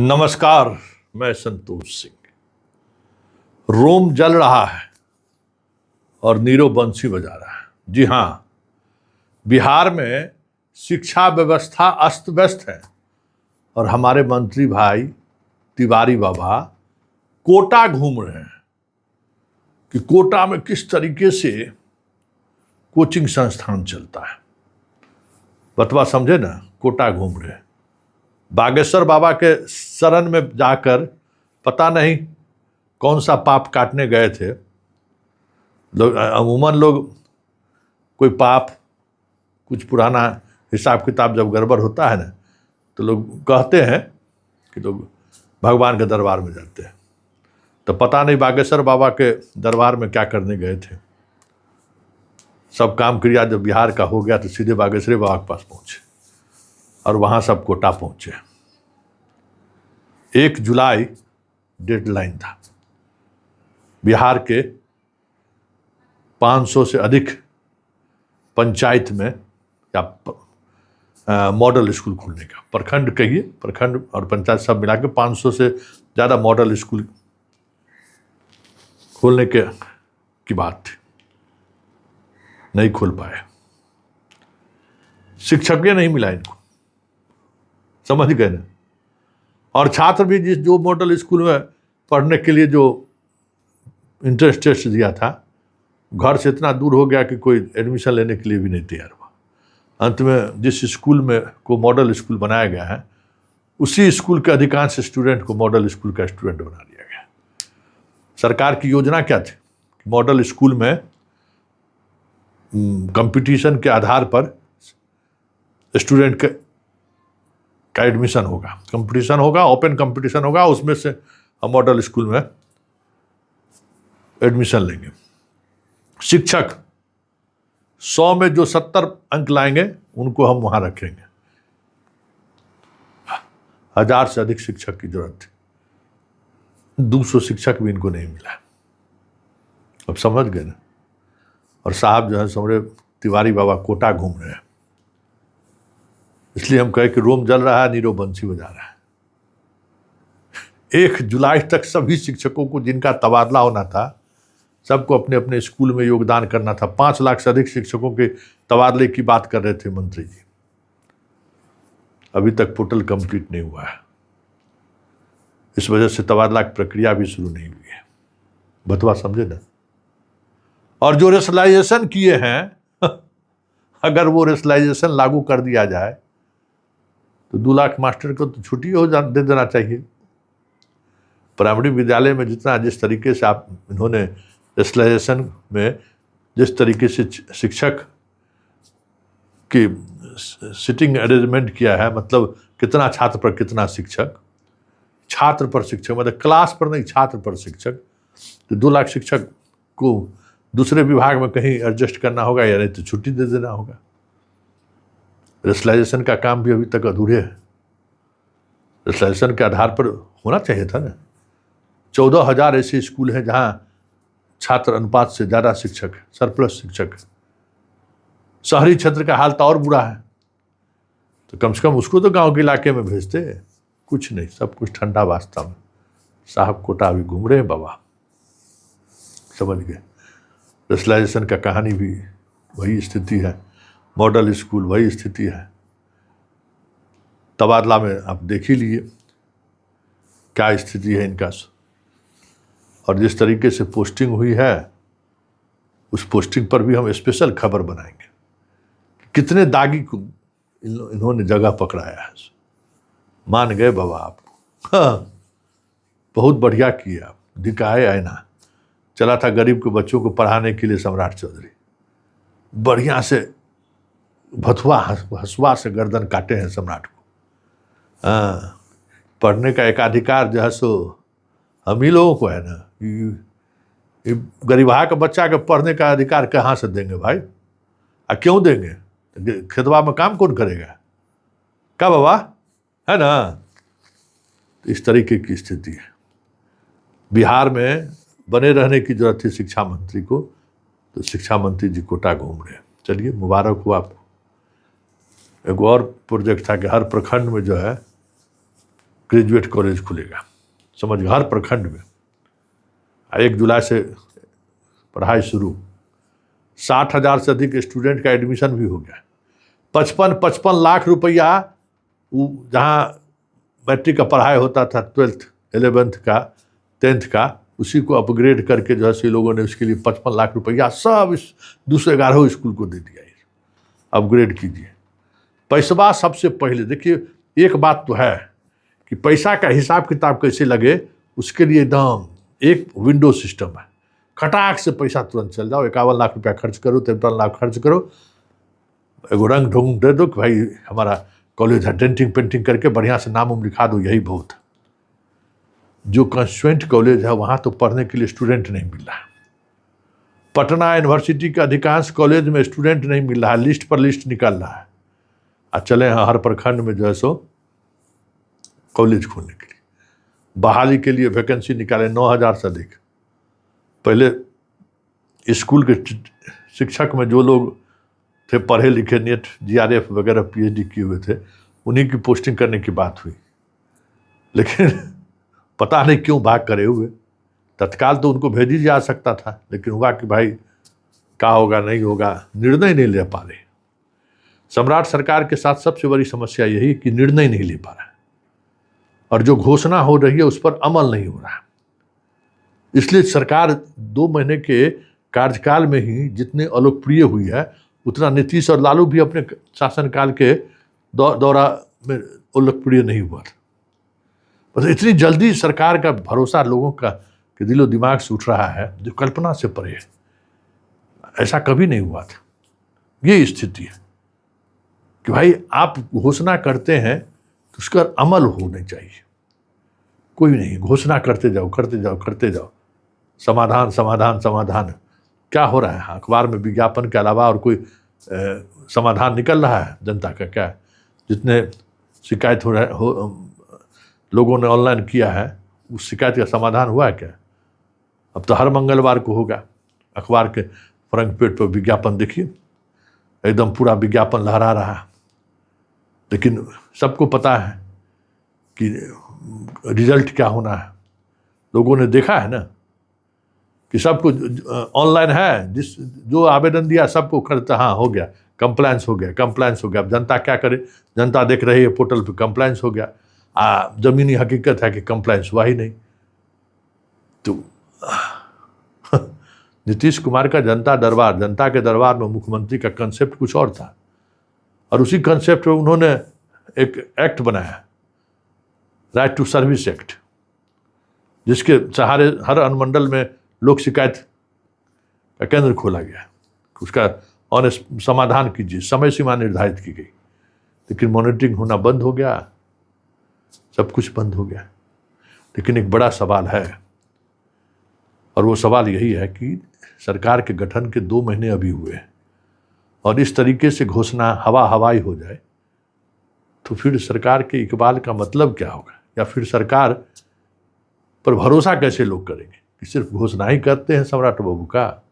नमस्कार, मैं संतोष सिंह। रोम जल रहा है और नीरव बंसी बजा रहा है। जी हाँ, बिहार में शिक्षा व्यवस्था अस्त व्यस्त है और हमारे मंत्री भाई तिवारी बाबा कोटा घूम रहे हैं कि कोटा में किस तरीके से कोचिंग संस्थान चलता है। बतवा समझे ना, कोटा घूम रहे हैं। बागेश्वर बाबा के शरण में जाकर पता नहीं कौन सा पाप काटने गए थे लोग। अमूमन लोग कोई पाप, कुछ पुराना हिसाब किताब जब गड़बड़ होता है ना, तो लोग कहते हैं कि लोग भगवान के दरबार में जाते हैं। तो पता नहीं बागेश्वर बाबा के दरबार में क्या करने गए थे। सब काम क्रिया जब बिहार का हो गया तो सीधे बागेश्वर बाबा के पास पहुंचे और वहाँ सब कोटा पहुँचे। 1 जुलाई डेडलाइन था। बिहार के 500 से अधिक पंचायत में या मॉडल स्कूल खुलने का, प्रखंड कहिए, प्रखंड और पंचायत सब मिला के 500 से ज़्यादा मॉडल स्कूल खोलने की बात थी। नहीं खोल पाए, शिक्षक नहीं मिला इनको, समझ गए ना। और छात्र भी जो मॉडल स्कूल में पढ़ने के लिए जो इंट्रेंस टेस्ट दिया था, घर से इतना दूर हो गया कि कोई एडमिशन लेने के लिए भी नहीं तैयार हुआ। अंत में जिस स्कूल में को मॉडल स्कूल बनाया गया है, उसी स्कूल के अधिकांश स्टूडेंट को मॉडल स्कूल का स्टूडेंट बना दिया गया। सरकार की योजना क्या थी? मॉडल स्कूल में कंपटीशन के आधार पर स्टूडेंट का एडमिशन होगा, कंपटीशन होगा, ओपन कंपटीशन होगा, उसमें से हम मॉडल स्कूल में एडमिशन लेंगे। शिक्षक 100 में जो 70 अंक लाएंगे उनको हम वहां रखेंगे। 1000 से अधिक शिक्षक की जरूरत थी, 200 शिक्षक भी इनको नहीं मिला। अब समझ गए ना। और साहब जो है समझे तिवारी बाबा कोटा घूम रहे हैं, इसलिए हम कहे कि रोम जल रहा है, नीरव बंसी बजा रहा है। 1 जुलाई तक सभी शिक्षकों को जिनका तबादला होना था, सबको अपने अपने स्कूल में योगदान करना था। 5 लाख से अधिक शिक्षकों के तबादले की बात कर रहे थे मंत्री जी। अभी तक पोर्टल कंप्लीट नहीं हुआ है, इस वजह से तबादला की प्रक्रिया भी शुरू नहीं हुई है। बतवा समझे ना। और जो रेशनलाइजेशन किए हैं अगर वो रेशनलाइजेशन लागू कर दिया जाए तो 2 लाख मास्टर को तो छुट्टी दे देना चाहिए। प्राइमरी विद्यालय में जिस तरीके से इन्होंने रेशनलाइजेशन में जिस तरीके से शिक्षक की सिटिंग अरेंजमेंट किया है, मतलब कितना छात्र पर कितना शिक्षक, छात्र पर शिक्षक, मतलब क्लास पर नहीं, छात्र पर शिक्षक। तो 2 लाख शिक्षक को दूसरे विभाग में कहीं एडजस्ट करना होगा या नहीं तो छुट्टी दे देना होगा। रेशनलाइजेशन का काम भी अभी तक अधूरे है। रेशनलाइजेशन के आधार पर होना चाहिए था ना। 14,000 ऐसे स्कूल हैं जहां छात्र अनुपात से ज़्यादा शिक्षक, सरप्लस शिक्षक। शहरी क्षेत्र का हाल तो और बुरा है, तो कम से कम उसको तो गांव के इलाके में भेजते। कुछ नहीं, सब कुछ ठंडा वास्ता में। साहब कोटा अभी घूम रहे हैं बाबा, समझ गए। रेशनलाइजेशन का कहानी भी वही स्थिति है, मॉडल स्कूल वही स्थिति है। तबादला में आप देख ही लिए क्या स्थिति है इनका। और जिस तरीके से पोस्टिंग हुई है, उस पोस्टिंग पर भी हम स्पेशल खबर बनाएंगे। कितने दागी को इन्होंने जगह पकड़ाया है। मान गए बाबा आपको। हाँ, बहुत बढ़िया किया, दिखाए आईना। चला था गरीब के बच्चों को पढ़ाने के लिए सम्राट चौधरी, बढ़िया से हसुआ से गर्दन काटे हैं सम्राट को। हाँ, पढ़ने का एकाधिकार जो है सो हम ही लोगों को है ना। गरीबहा के बच्चा के पढ़ने का अधिकार कहाँ से देंगे भाई? क्यों देंगे? खेतवा में काम कौन करेगा? क्या बाबा, है ना। इस तरीके की स्थिति है। बिहार में बने रहने की जरूरत थी शिक्षा मंत्री को, तो शिक्षा मंत्री जी कोटा घूम रहे हैं। चलिए, मुबारक हो आपको। एक और प्रोजेक्ट था कि हर प्रखंड में जो है ग्रेजुएट कॉलेज खुलेगा, समझ, हर प्रखंड में। 1 जुलाई से पढ़ाई शुरू। 60,000 से अधिक स्टूडेंट का एडमिशन भी हो गया। 55 लाख रुपया जहाँ मैट्रिक का पढ़ाई होता था, 12th 11th का 10th का, उसी को अपग्रेड करके जो है लोगों ने उसके लिए 55 लाख रुपया सब इस 211 स्कूल को दे दिया। अपग्रेड कीजिए। पैसा सबसे पहले देखिए, एक बात तो है कि पैसा का हिसाब किताब कैसे लगे, उसके लिए एकदम एक विंडो सिस्टम है। खटाक से पैसा तुरंत चल जाओ, 51 लाख रुपया खर्च करो, 53 लाख खर्च करो, एगो रंग ढोंग दे दो कि भाई हमारा कॉलेज है, डेंटिंग पेंटिंग करके बढ़िया से नाम उम लिखा दो, यही बहुत है। जो कंस्टिट्यूएंट कॉलेज है वहाँ तो पढ़ने के लिए स्टूडेंट नहीं मिल रहा है। पटना यूनिवर्सिटी के अधिकांश कॉलेज में स्टूडेंट नहीं मिल रहा है, लिस्ट पर लिस्ट निकल रहा है। आज चले हैं हर प्रखंड में जो है सो कॉलेज खोलने के लिए, बहाली के लिए वैकेंसी निकाले 9,000 से अधिक। पहले स्कूल के शिक्षक में जो लोग थे पढ़े लिखे, नेट GRF वगैरह PhD किए हुए थे, उन्हीं की पोस्टिंग करने की बात हुई, लेकिन पता नहीं क्यों भाग करे हुए। तत्काल तो उनको भेज ही जा सकता था, लेकिन हुआ कि भाई क्या होगा नहीं होगा, निर्णय नहीं ले पा रहे। सम्राट सरकार के साथ सबसे बड़ी समस्या यही कि निर्णय नहीं ले पा रहा है, और जो घोषणा हो रही है उस पर अमल नहीं हो रहा है। इसलिए सरकार 2 महीने के कार्यकाल में ही जितने अलोकप्रिय हुई है, उतना नीतीश और लालू भी अपने शासनकाल के दौरा में अलोकप्रिय नहीं हुआ था। बस इतनी जल्दी सरकार का भरोसा लोगों का कि दिलो दिमाग से उठ रहा है, जो कल्पना से परे है। ऐसा कभी नहीं हुआ था। ये स्थिति है कि भाई आप घोषणा करते हैं तो उसका अमल होना चाहिए। कोई नहीं, घोषणा करते जाओ करते जाओ करते जाओ, समाधान समाधान समाधान। क्या हो रहा है? अखबार में विज्ञापन के अलावा और कोई समाधान निकल रहा है जनता का? क्या जितने शिकायत हो रहा लोगों ने ऑनलाइन किया है, उस शिकायत का समाधान हुआ है क्या? अब तो हर मंगलवार को होगा, अखबार के फ्रंट पेज पर विज्ञापन देखिए, एकदम पूरा विज्ञापन लहरा रहा है। लेकिन सबको पता है कि रिजल्ट क्या होना है। लोगों ने देखा है ना कि सब कुछ ऑनलाइन है, जो आवेदन दिया सबको करता, हाँ हो गया, कंप्लायंस हो गया, कंप्लायंस हो गया। अब जनता क्या करे? जनता देख रही है पोर्टल पे कंप्लायंस हो गया, जमीनी हकीकत है कि कंप्लायंस हुआ ही नहीं। तो नीतीश कुमार का जनता दरबार, जनता के दरबार में मुख्यमंत्री का कंसेप्ट कुछ और था, और उसी कंसेप्ट में उन्होंने एक एक्ट बनाया, राइट टू सर्विस एक्ट, जिसके सहारे हर अनुमंडल में लोक शिकायत का केंद्र खोला गया। उसका ऑनेस्ट समाधान कीजिए, समय सीमा निर्धारित की गई। लेकिन मॉनिटरिंग होना बंद हो गया, सब कुछ बंद हो गया। लेकिन एक बड़ा सवाल है, और वो सवाल यही है कि सरकार के गठन के 2 महीने अभी हुए हैं, और इस तरीके से घोषणा हवाई हो जाए तो फिर सरकार के इकबाल का मतलब क्या होगा? या फिर सरकार पर भरोसा कैसे लोग करेंगे कि सिर्फ घोषणा ही करते हैं सम्राट बाबू का?